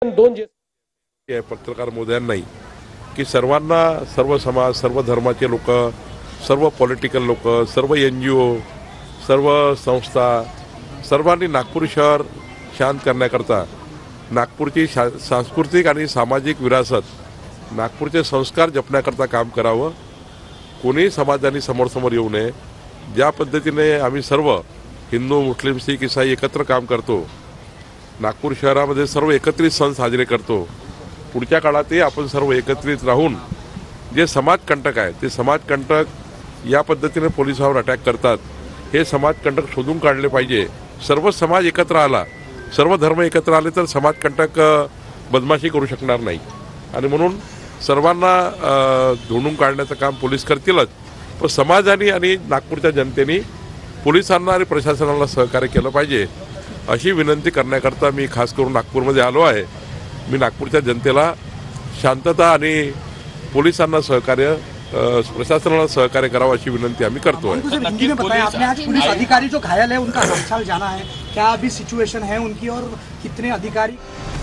दोन पत्रकार मोदयांनाही की सर्वांना, सर्व समाज, सर्व धर्माचे लोक, सर्व पॉलिटिकल लोक, सर्व NGO, सर्व संस्था, सर्वांनी नागपूर शहर शांत करण्याकरता नागपूरची सांस्कृतिक आणि सामाजिक विरासत, नागपूरचे संस्कार जपण्याकरता काम करावं. कोणी समाजाने समोर येऊ नये. ज्या पद्धतीने आम्ही सर्व हिंदू, मुस्लिम, सिख, ईसाई एकत्र काम करतो, नागपूर शहरामध्ये सर्व एकत्रित सण साजरे करतो. पुढच्या काळातही आपण सर्व एकत्रित राहून जे समाजकंटक आहे ते समाजकंटक या पद्धतीने पोलिसांवर अटॅक करतात, हे समाजकंटक शोधून काढले पाहिजे. सर्व समाज एकत्र आला, सर्व धर्म एकत्र आले तर समाजकंटक बदमाशी करू शकणार नाही. आणि म्हणून सर्वांना धुंडून काढण्याचं काम पोलीस करतीलच, पण समाजाने आणि नागपूरच्या जनतेने पोलिसांना आणि प्रशासनाला सहकार्य केलं पाहिजे, अशी विनंती करण्याकरता मी खास करून नागपूरमध्ये आलो आहे. मी नागपूरच्या जनतेला शांतता आणि पोलिसांना सहकार्य, प्रशासनाला सहकार्य करावं अशी विनंती आम्ही करतो आहे. पुलिस अधिकारी जो घायल है उनका हालचाल जाना है, क्या अभी सिचुएशन है उनकी और कितने अधिकारी?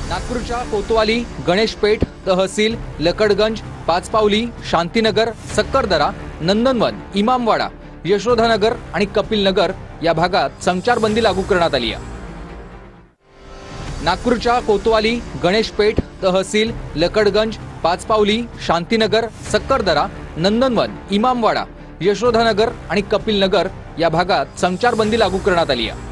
नागपूरच्या कोतवाली, गणेशपेठ, तहसील, लकडगंज, पाचपावली, शांतीनगर, सक्करदरा, नंदनवन, इमामवाडा, यशोधानगर आणि कपिलनगर या भागात संचारबंदी लागू करण्यात आली आहे. नागपूरच्या कोतवाली, गणेशपेठ, तहसील, लकडगंज, पाचपावली, शांतीनगर, सक्करदरा, नंदनवन, इमामवाडा, यशोधानगर आणि कपिलनगर या भागात संचारबंदी लागू करण्यात आली आहे.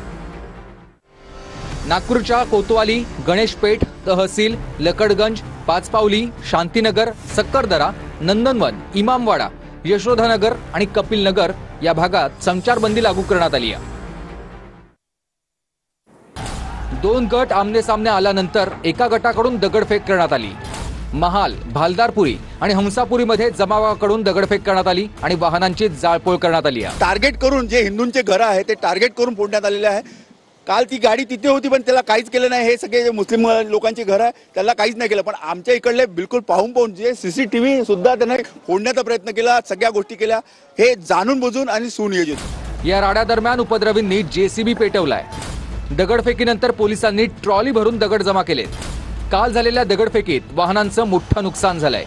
नागपूरच्या कोतवाली, गणेशपेठ, तहसील, लकडगंज, पाचपावली, शांतीनगर, सक्करदरा, नंदनवन, इमामवाडा, यशोधानगर आणि कपिलनगर या भागात संचारबंदी लागू करण्यात आली आहे. दोन गट आमने सामने आल्यानंतर एका गटाकडून दगडफेक करण्यात आली. महाल, भालदारपुरी आणि हंसापुरीमध्ये जमावाकडून दगडफेक करण्यात आली आणि वाहनांची जाळपोळ करण्यात आली आहे. टार्गेट करून जे हिंदूंचे घर आहे ते टार्गेट करून फोडण्यात आलेले आहे. काल ती गाडी तिथे होती पण त्याला काहीच केलं नाही. हे सगळे जे मुस्लिम लोकांचे घर आहे त्याला काहीच नाही केलं, पण आमच्या इकडले बिलकुल पाहून जे CCTV सुद्धा त्याने फोडण्याचा प्रयत्न केला, सगळ्या गोष्टी केल्या, हे जाणून बुजून आणि सुनियोजित. या राड्यादरम्यान उपद्रवींनी JCB पेटवलाय. दगडफेकीनंतर पोलिसांनी ट्रॉली भरून दगड जमा केले. काल झालेल्या दगडफेकीत वाहनांचं मोठं नुकसान झालंय.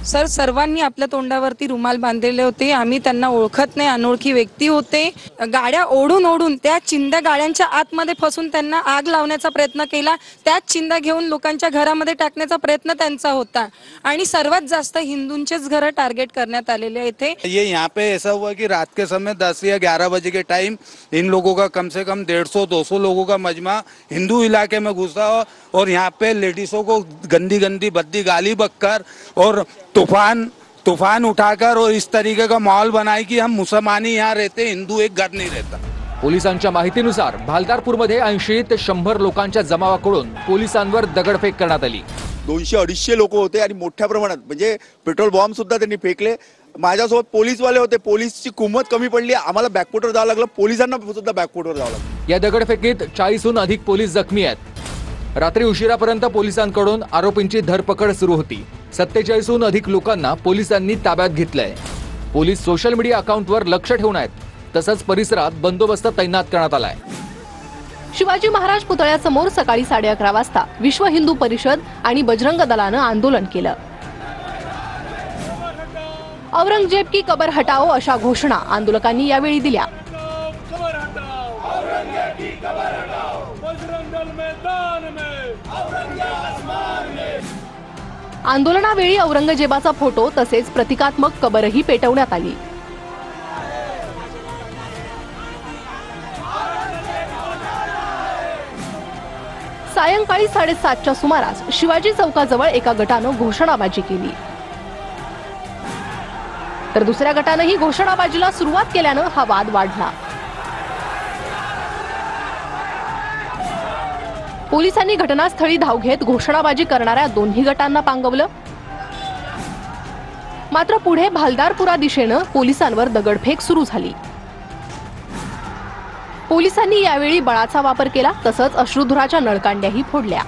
सर, सर्वांनी आपल्या तोंडावरती रुमाल बांधलेले होते. आम्ही त्यांना ओळखत नाही, अनोळखी व्यक्ती होते. गाड्या ओढून त्या चिंध्या गाड्यांच्या आतमध्ये फसून त्यांना आग लावण्याचा प्रयत्न केला. त्याच चिंध्या घेऊन लोकांच्या घरामध्ये टाकण्याचा प्रयत्न त्यांचा होता आणि सर्वात जास्त हिंदूंचेच घर टार्गेट करण्यात आलेले आहे. ये यहाँ पे ऐसा हुआ कि रात के समय 10 या 11 बजे के टाइम इन लोगों का कम से कम 150-200 लोगों का मजमा हिंदू इलाके में घुसा और यहाँ पे लेडीजों को गंदी भद्दी गाली बककर और तूफान उठाकर और इस तरीके का माहौल बनाए कि हम मुसलमान ही यहाँ रहते, हिंदू एक घर नहीं रहता. पोलिसांच्या माहितीनुसार भालदारपूरमध्ये 80 ते 100 लोकांच्या जमावाकडून पोलिसांवर दगडफेक करण्यात आली. 200-250 लोक होते आणि मोठ्या प्रमाणात म्हणजे पेट्रोल बॉम्ब सुद्धा त्यांनी फेकले. माझ्यासोबत पोलीसवाले होते. पोलीसची कुमत कमी पडली, आम्हाला बॅकफुटवर जावं लागलं, पोलिसांना सुद्धा बॅकफुटवर जावं लागलं. या दगडफेकीत 40हून अधिक पोलीस जखमी आहेत. रात्री उशिरापर्यंत पोलिसांकडून आरोपींची धरपकड सुरू होती. 47हून अधिक लोकांना पोलिसांनी ताब्यात घेतलंय. पोलीस सोशल मीडिया अकाउंटवर लक्ष ठेवून आहेत. तसंच परिसरात बंदोबस्त तैनात करण्यात आलाय. शिवाजी महाराज पुतळ्यासमोर सकाळी 11:30 वाजता विश्व हिंदू परिषद आणि बजरंग दलानं आंदोलन केलं. औरंगजेब की कबर हटाओ अशा घोषणा आंदोलकांनी यावेळी दिल्या. आंदोलनावेळी औरंगजेबाचा फोटो तसेच प्रतिकात्मक कबरही पेटवण्यात आली. सायंकाळी 7:30च्या सुमारास शिवाजी चौकाजवळ एका गटानं घोषणाबाजी केली, तर दुसऱ्या गटानंही घोषणाबाजीला सुरुवात केल्यानं हा वाद वाढला. पोलिसांनी घटनास्थळी धाव घेत घोषणाबाजी करणाऱ्या दोन्ही गटांना पांगवलं. मात्र पुढे भालदारपुरा दिशेनं पोलिसांवर दगडफेक सुरू झाली. पोलिसांनी यावेळी बळाचा वापर केला, तसंच अश्रुधुराच्या नळकांड्याही फोडल्या.